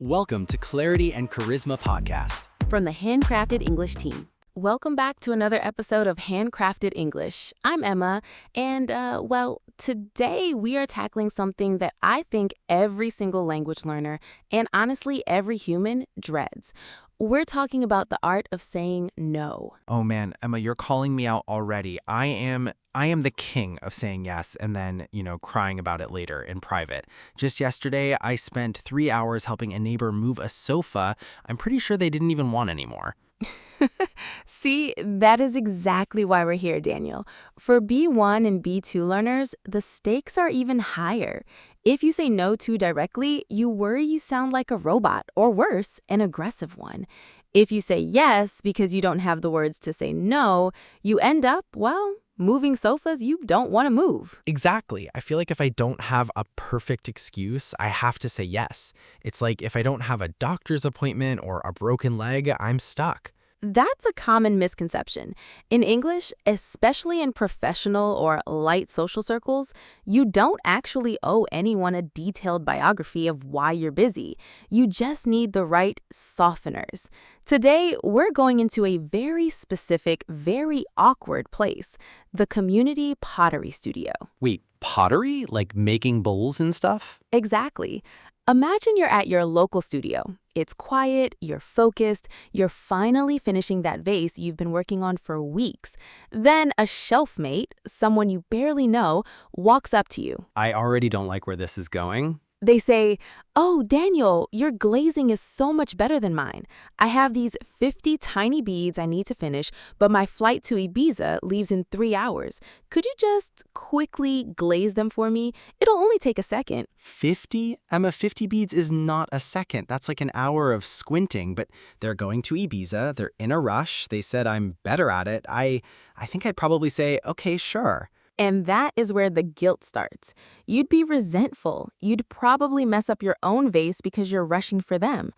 Welcome to Clarity and Charisma Podcast. From the Handcrafted English team. Welcome back to another episode of Handcrafted English. I'm Emma, and today we are tackling something that I think every single language learner, and honestly every human, dreads. We're talking about the art of saying no. Oh man, Emma, you're calling me out already. I am the king of saying yes and then, crying about it later in private. Just yesterday, I spent 3 hours helping a neighbor move a sofa I'm pretty sure they didn't even want anymore. See, that is exactly why we're here, Daniel. For B1 and B2 learners, the stakes are even higher. If you say no too directly, you worry you sound like a robot, or worse, an aggressive one. If you say yes because you don't have the words to say no, you end up, moving sofas you don't want to move. Exactly. I feel like if I don't have a perfect excuse, I have to say yes. It's like if I don't have a doctor's appointment or a broken leg, I'm stuck. That's a common misconception. In English, especially in professional or light social circles, you don't actually owe anyone a detailed biography of why you're busy. You just need the right softeners. Today, we're going into a very specific, very awkward place, the community pottery studio. Wait, pottery? Like making bowls and stuff? Exactly. Imagine you're at your local studio. It's quiet, you're focused, you're finally finishing that vase you've been working on for weeks. Then a shelf mate, someone you barely know, walks up to you. I already don't like where this is going. They say, "Oh, Daniel, your glazing is so much better than mine. I have these 50 tiny beads I need to finish, but my flight to Ibiza leaves in 3 hours. Could you just quickly glaze them for me? It'll only take a second." 50? Emma, 50 beads is not a second. That's like an hour of squinting, but they're going to Ibiza. They're in a rush. They said I'm better at it. I think I'd probably say, okay, sure. And that is where the guilt starts. You'd be resentful. You'd probably mess up your own vase because you're rushing for them.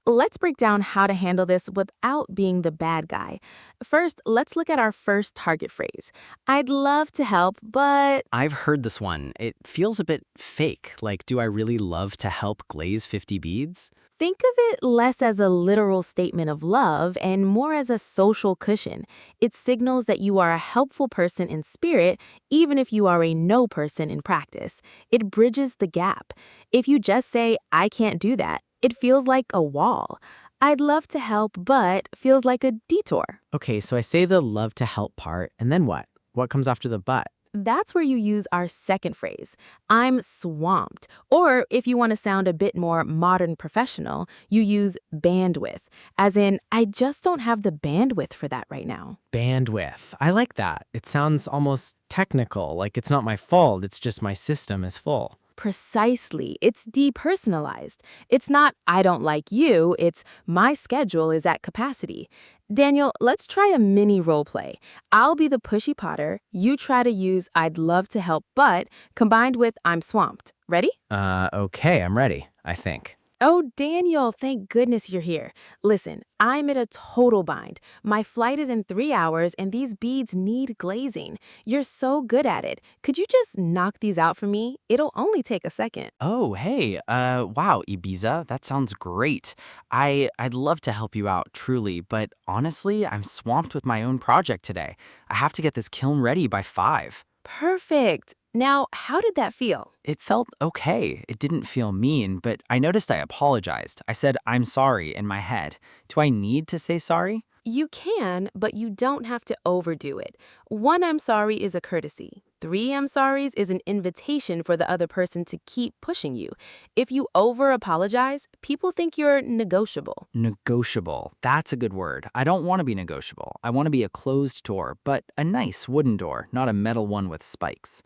Let's break down how to handle this without being the bad guy. First, let's look at our first target phrase. I'd love to help, but... I've heard this one. It feels a bit fake. Like, do I really love to help glaze 50 beads? Think of it less as a literal statement of love and more as a social cushion. It signals that you are a helpful person in spirit, even if you are a no person in practice. It bridges the gap. If you just say, I can't do that, it feels like a wall. I'd love to help, but feels like a detour. Okay, so I say the love to help part, and then what? What comes after the but? That's where you use our second phrase, I'm swamped. Or if you want to sound a bit more modern professional, you use bandwidth, as in, I just don't have the bandwidth for that right now. Bandwidth. I like that. It sounds almost technical, like it's not my fault, it's just my system is full. Precisely. It's depersonalized. It's not, I don't like you, it's my schedule is at capacity. Daniel, let's try a mini role play. I'll be the pushy potter. You try to use I'd love to help, but combined with I'm swamped. Ready? Okay, I'm ready, I think. Oh, Daniel, thank goodness you're here. Listen, I'm in a total bind. My flight is in 3 hours and these beads need glazing. You're so good at it. Could you just knock these out for me? It'll only take a second. Oh, hey, wow, Ibiza, that sounds great. I'd love to help you out, truly, but honestly, I'm swamped with my own project today. I have to get this kiln ready by 5. Perfect. Now, how did that feel? It felt okay. It didn't feel mean, but I noticed I apologized. I said, I'm sorry in my head. Do I need to say sorry? You can, but you don't have to overdo it. 1 I'm sorry is a courtesy. 3 I'm sorries is an invitation for the other person to keep pushing you. If you over-apologize, people think you're negotiable. Negotiable. That's a good word. I don't want to be negotiable. I want to be a closed door, but a nice wooden door, not a metal one with spikes.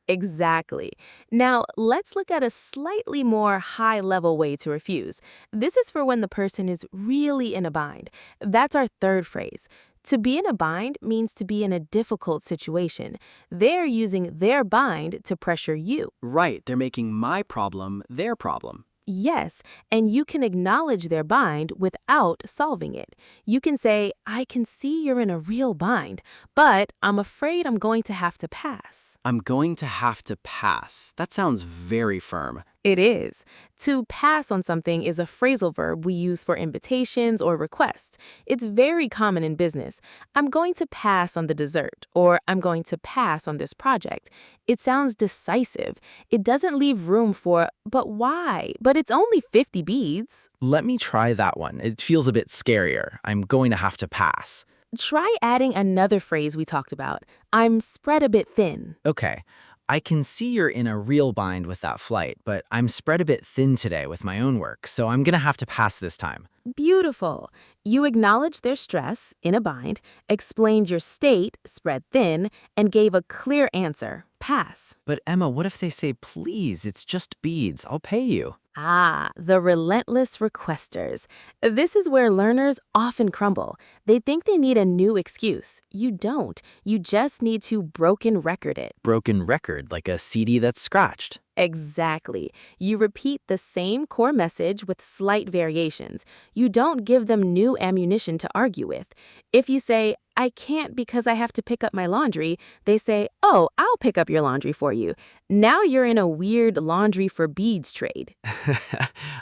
Exactly. Now, let's look at a slightly more high-level way to refuse. This is for when the person is really in a bind. That's our third phrase. To be in a bind means to be in a difficult situation. They're using their bind to pressure you. Right, they're making my problem their problem. Yes, and you can acknowledge their bind without solving it. You can say, I can see you're in a real bind, but I'm afraid I'm going to have to pass. I'm going to have to pass. That sounds very firm. It is. To pass on something is a phrasal verb we use for invitations or requests. It's very common in business. I'm going to pass on the dessert, or I'm going to pass on this project. It sounds decisive. It doesn't leave room for, but why? But it's only 50 beads. Let me try that one. It feels a bit scarier. I'm going to have to pass. Try adding another phrase we talked about. I'm spread a bit thin. Okay. I can see you're in a real bind with that flight, but I'm spread a bit thin today with my own work, so I'm gonna have to pass this time. Beautiful. You acknowledged their stress, in a bind, explained your state, spread thin, and gave a clear answer, pass. But Emma, what if they say, please, it's just beads, I'll pay you? Ah, the relentless requesters. This is where learners often crumble. They think they need a new excuse. You don't. You just need to broken record it. Broken record, like a CD that's scratched. Exactly. You repeat the same core message with slight variations. You don't give them new ammunition to argue with. If you say, I can't because I have to pick up my laundry, they say, oh, I'll pick up your laundry for you. Now you're in a weird laundry for beads trade.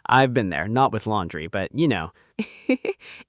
I've been there, not with laundry, but you know.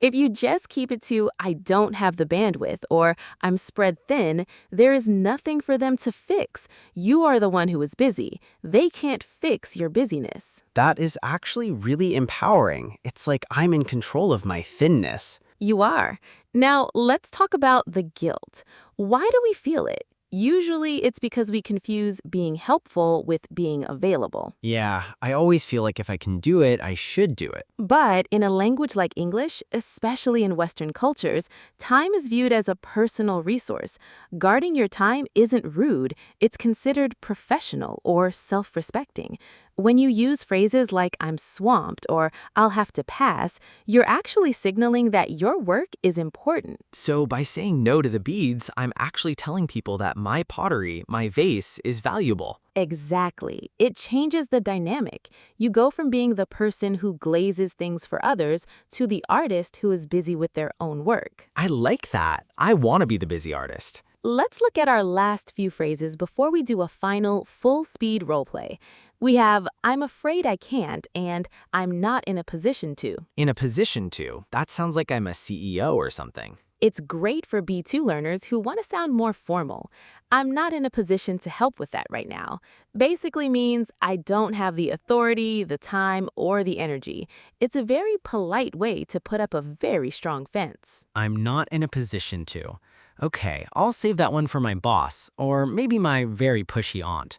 If you just keep it to, I don't have the bandwidth, or I'm spread thin, there is nothing for them to fix. You are the one who is busy. They can't fix your busyness. That is actually really empowering. It's like I'm in control of my thinness. You are. Now, let's talk about the guilt. Why do we feel it? Usually, it's because we confuse being helpful with being available. Yeah, I always feel like if I can do it, I should do it. But in a language like English, especially in Western cultures, time is viewed as a personal resource. Guarding your time isn't rude, it's considered professional or self-respecting. When you use phrases like I'm swamped or I'll have to pass, you're actually signaling that your work is important. So by saying no to the beads, I'm actually telling people that my pottery, my vase, is valuable. Exactly. It changes the dynamic. You go from being the person who glazes things for others to the artist who is busy with their own work. I like that. I want to be the busy artist. Let's look at our last few phrases before we do a final full-speed roleplay. We have, I'm afraid I can't, and I'm not in a position to. In a position to? That sounds like I'm a CEO or something. It's great for B2 learners who want to sound more formal. I'm not in a position to help with that right now. Basically means I don't have the authority, the time, or the energy. It's a very polite way to put up a very strong fence. I'm not in a position to. Okay, I'll save that one for my boss, or maybe my very pushy aunt.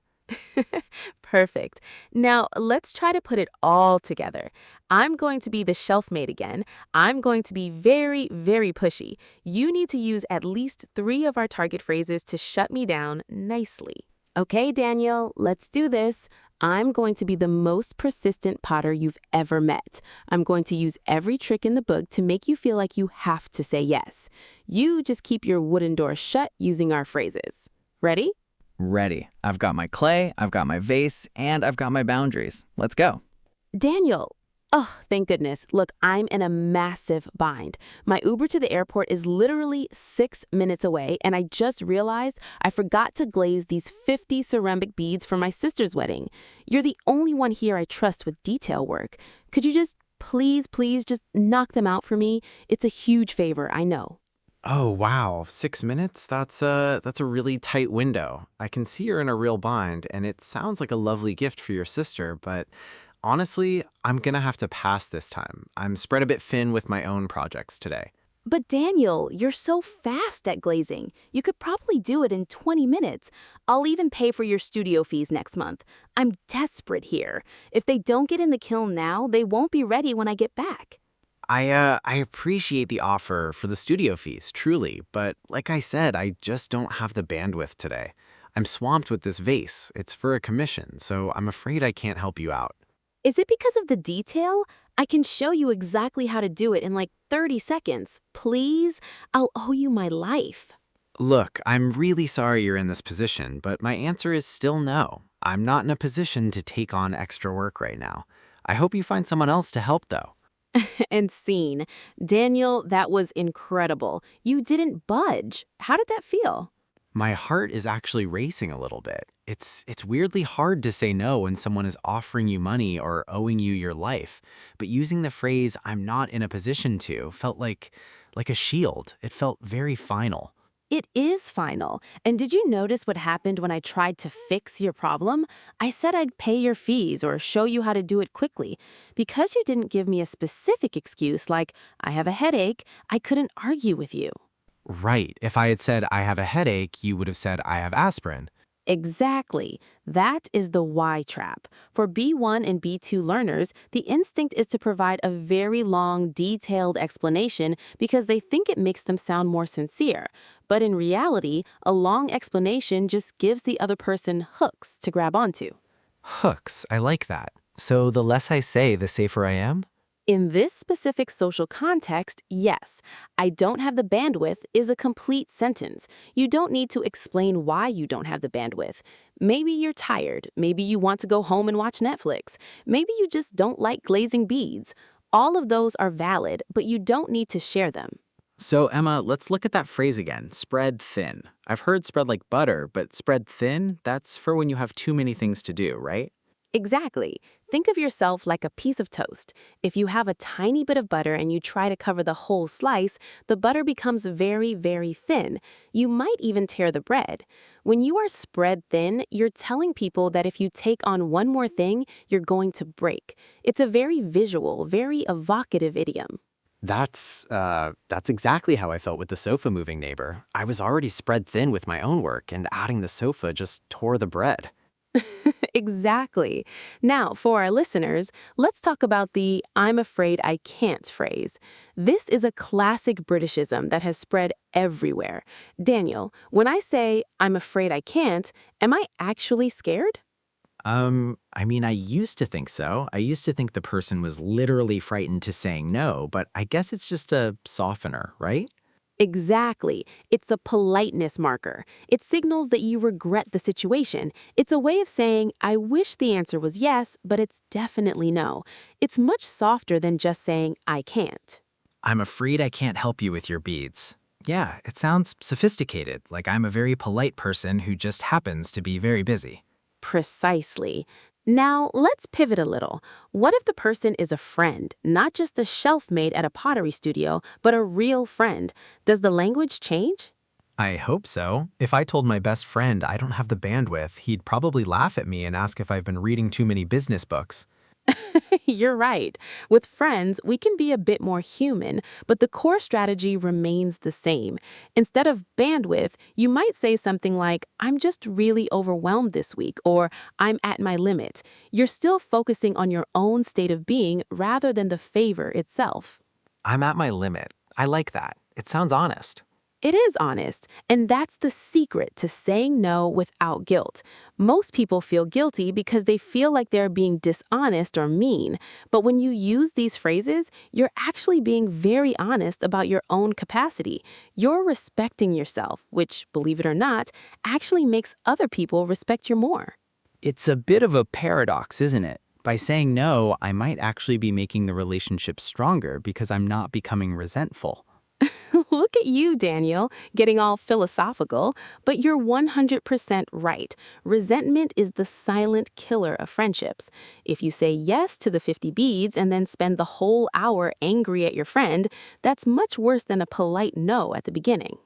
Perfect. Now, let's try to put it all together. I'm going to be the shelfmate again. I'm going to be very, very pushy. You need to use at least 3 of our target phrases to shut me down nicely. Okay, Daniel, let's do this. I'm going to be the most persistent potter you've ever met. I'm going to use every trick in the book to make you feel like you have to say yes. You just keep your wooden door shut using our phrases. Ready? Ready. I've got my clay, I've got my vase, and I've got my boundaries. Let's go. Daniel. Oh, thank goodness. Look, I'm in a massive bind. My Uber to the airport is literally 6 minutes away, and I just realized I forgot to glaze these 50 ceramic beads for my sister's wedding. You're the only one here I trust with detail work. Could you just, please, just knock them out for me? It's a huge favor, I know. Oh, wow. 6 minutes? That's a really tight window. I can see you're in a real bind, and it sounds like a lovely gift for your sister, but honestly, I'm gonna have to pass this time. I'm spread a bit thin with my own projects today. But Daniel, you're so fast at glazing. You could probably do it in 20 minutes. I'll even pay for your studio fees next month. I'm desperate here. If they don't get in the kiln now, they won't be ready when I get back. I appreciate the offer for the studio fees, truly, but like I said, I just don't have the bandwidth today. I'm swamped with this vase. It's for a commission, so I'm afraid I can't help you out. Is it because of the detail? I can show you exactly how to do it in like 30 seconds. Please, I'll owe you my life. Look, I'm really sorry you're in this position, but my answer is still no. I'm not in a position to take on extra work right now. I hope you find someone else to help, though. And scene. Daniel, that was incredible. You didn't budge. How did that feel? My heart is actually racing a little bit. It's weirdly hard to say no when someone is offering you money or owing you your life. But using the phrase "I'm not in a position to" felt like a shield. It felt very final. It is final. And did you notice what happened when I tried to fix your problem? I said I'd pay your fees or show you how to do it quickly. Because you didn't give me a specific excuse like, I have a headache, I couldn't argue with you. Right. If I had said I have a headache, you would have said I have aspirin. Exactly. That is the why trap. For B1 and B2 learners, the instinct is to provide a very long, detailed explanation because they think it makes them sound more sincere. But in reality, a long explanation just gives the other person hooks to grab onto. Hooks. I like that. So the less I say, the safer I am? In this specific social context, yes, I don't have the bandwidth is a complete sentence. You don't need to explain why you don't have the bandwidth. Maybe you're tired. Maybe you want to go home and watch Netflix. Maybe you just don't like glazing beads. All of those are valid, but you don't need to share them. So, Emma, let's look at that phrase again, spread thin. I've heard spread like butter, but spread thin, that's for when you have too many things to do, right? Exactly. Think of yourself like a piece of toast. If you have a tiny bit of butter and you try to cover the whole slice, the butter becomes very, very thin. You might even tear the bread. When you are spread thin, you're telling people that if you take on one more thing, you're going to break. It's a very visual, very evocative idiom. That's exactly how I felt with the sofa moving neighbor. I was already spread thin with my own work, and adding the sofa just tore the bread. Exactly. Now, for our listeners, let's talk about the "I'm afraid I can't" phrase. This is a classic Britishism that has spread everywhere. Daniel, when I say "I'm afraid I can't," am I actually scared? I mean, I used to think so. I used to think the person was literally frightened to saying no, but I guess it's just a softener, right? Exactly. It's a politeness marker. It signals that you regret the situation. It's a way of saying, I wish the answer was yes, but it's definitely no. It's much softer than just saying, I can't. I'm afraid I can't help you with your beads. Yeah, it sounds sophisticated, like I'm a very polite person who just happens to be very busy. Precisely. Now, let's pivot a little. What if the person is a friend, not just a shelf mate at a pottery studio, but a real friend? Does the language change? I hope so. If I told my best friend I don't have the bandwidth, he'd probably laugh at me and ask if I've been reading too many business books. You're right. With friends, we can be a bit more human, but the core strategy remains the same. Instead of bandwidth, you might say something like, I'm just really overwhelmed this week, or I'm at my limit. You're still focusing on your own state of being rather than the favor itself. I'm at my limit. I like that. It sounds honest. It is honest, and that's the secret to saying no without guilt. Most people feel guilty because they feel like they're being dishonest or mean. But when you use these phrases, you're actually being very honest about your own capacity. You're respecting yourself, which, believe it or not, actually makes other people respect you more. It's a bit of a paradox, isn't it? By saying no, I might actually be making the relationship stronger because I'm not becoming resentful. Look at you, Daniel, getting all philosophical, but you're 100% right. Resentment is the silent killer of friendships. If you say yes to the 50 beads and then spend the whole hour angry at your friend, that's much worse than a polite no at the beginning.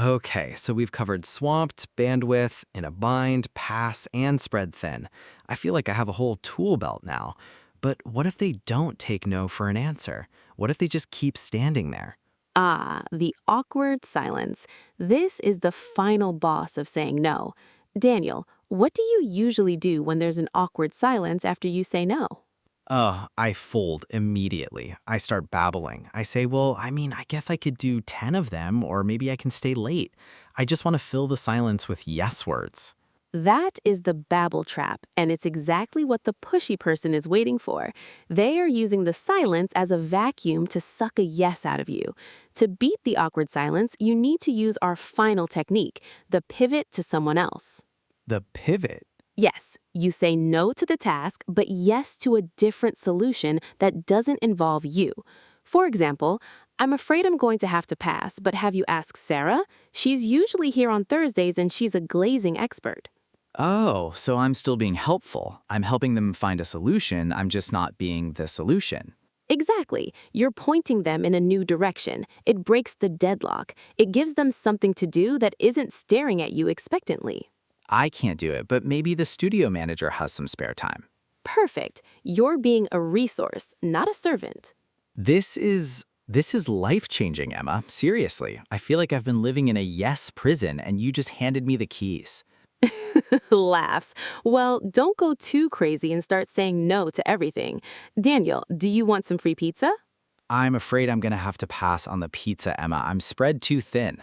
Okay, so we've covered swamped, bandwidth, in a bind, pass, and spread thin. I feel like I have a whole tool belt now. But what if they don't take no for an answer? What if they just keep standing there? Ah, the awkward silence. This is the final boss of saying no. Daniel, what do you usually do when there's an awkward silence after you say no? Oh, I fold immediately. I start babbling. I say, well, I mean, I guess I could do 10 of them, or maybe I can stay late. I just want to fill the silence with yes words. That is the Babble Trap, and it's exactly what the pushy person is waiting for. They are using the silence as a vacuum to suck a yes out of you. To beat the awkward silence, you need to use our final technique, the pivot to someone else. The pivot. Yes, you say no to the task, but yes to a different solution that doesn't involve you. For example, I'm afraid I'm going to have to pass, but have you asked Sarah? She's usually here on Thursdays and she's a glazing expert. Oh, so I'm still being helpful. I'm helping them find a solution. I'm just not being the solution. Exactly. You're pointing them in a new direction. It breaks the deadlock. It gives them something to do that isn't staring at you expectantly. I can't do it, but maybe the studio manager has some spare time. Perfect. You're being a resource, not a servant. This is life-changing, Emma. Seriously. I feel like I've been living in a yes prison and you just handed me the keys. Laughs. Well, don't go too crazy and start saying no to everything. Daniel, do you want some free pizza? I'm afraid I'm going to have to pass on the pizza, Emma. I'm spread too thin.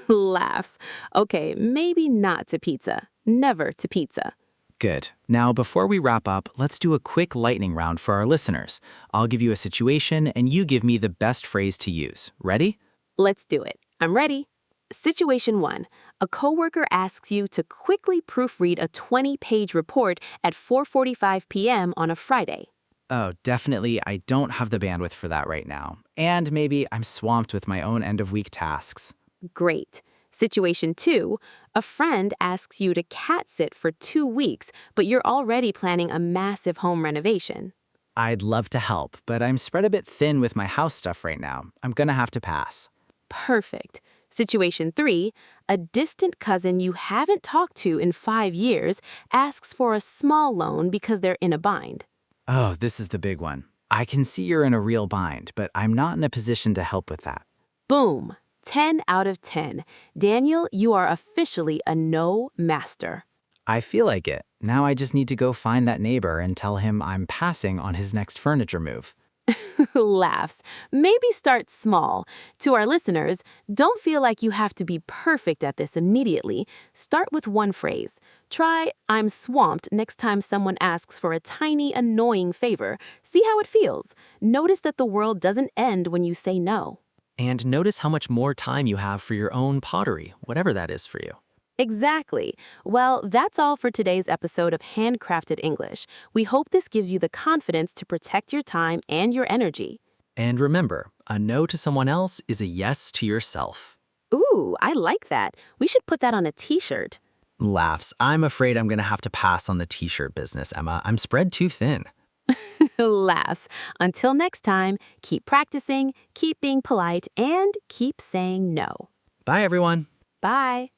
Laughs. Okay, maybe not to pizza. Never to pizza. Good. Now, before we wrap up, let's do a quick lightning round for our listeners. I'll give you a situation and you give me the best phrase to use. Ready? Let's do it. I'm ready. Situation 1. A coworker asks you to quickly proofread a 20-page report at 4:45 p.m. on a Friday. Oh, definitely, I don't have the bandwidth for that right now. And maybe I'm swamped with my own end-of-week tasks. Great. Situation 2. A friend asks you to cat sit for 2 weeks, but you're already planning a massive home renovation. I'd love to help, but I'm spread a bit thin with my house stuff right now. I'm gonna have to pass. Perfect. Situation 3. A distant cousin you haven't talked to in 5 years asks for a small loan because they're in a bind. Oh, this is the big one. I can see you're in a real bind, but I'm not in a position to help with that. Boom. 10 out of 10. Daniel, you are officially a no master. I feel like it. Now I just need to go find that neighbor and tell him I'm passing on his next furniture move. Laughs. Maybe start small. To our listeners, don't feel like you have to be perfect at this immediately. Start with one phrase. Try, I'm swamped next time someone asks for a tiny, annoying favor. See how it feels. Notice that the world doesn't end when you say no. And notice how much more time you have for your own pottery, whatever that is for you. Exactly. Well, that's all for today's episode of Handcrafted English. We hope this gives you the confidence to protect your time and your energy. And remember, a no to someone else is a yes to yourself. Ooh, I like that. We should put that on a t-shirt. Laughs. I'm afraid I'm going to have to pass on the t-shirt business, Emma. I'm spread too thin. Laughs. Until next time, keep practicing, keep being polite, and keep saying no. Bye, everyone. Bye.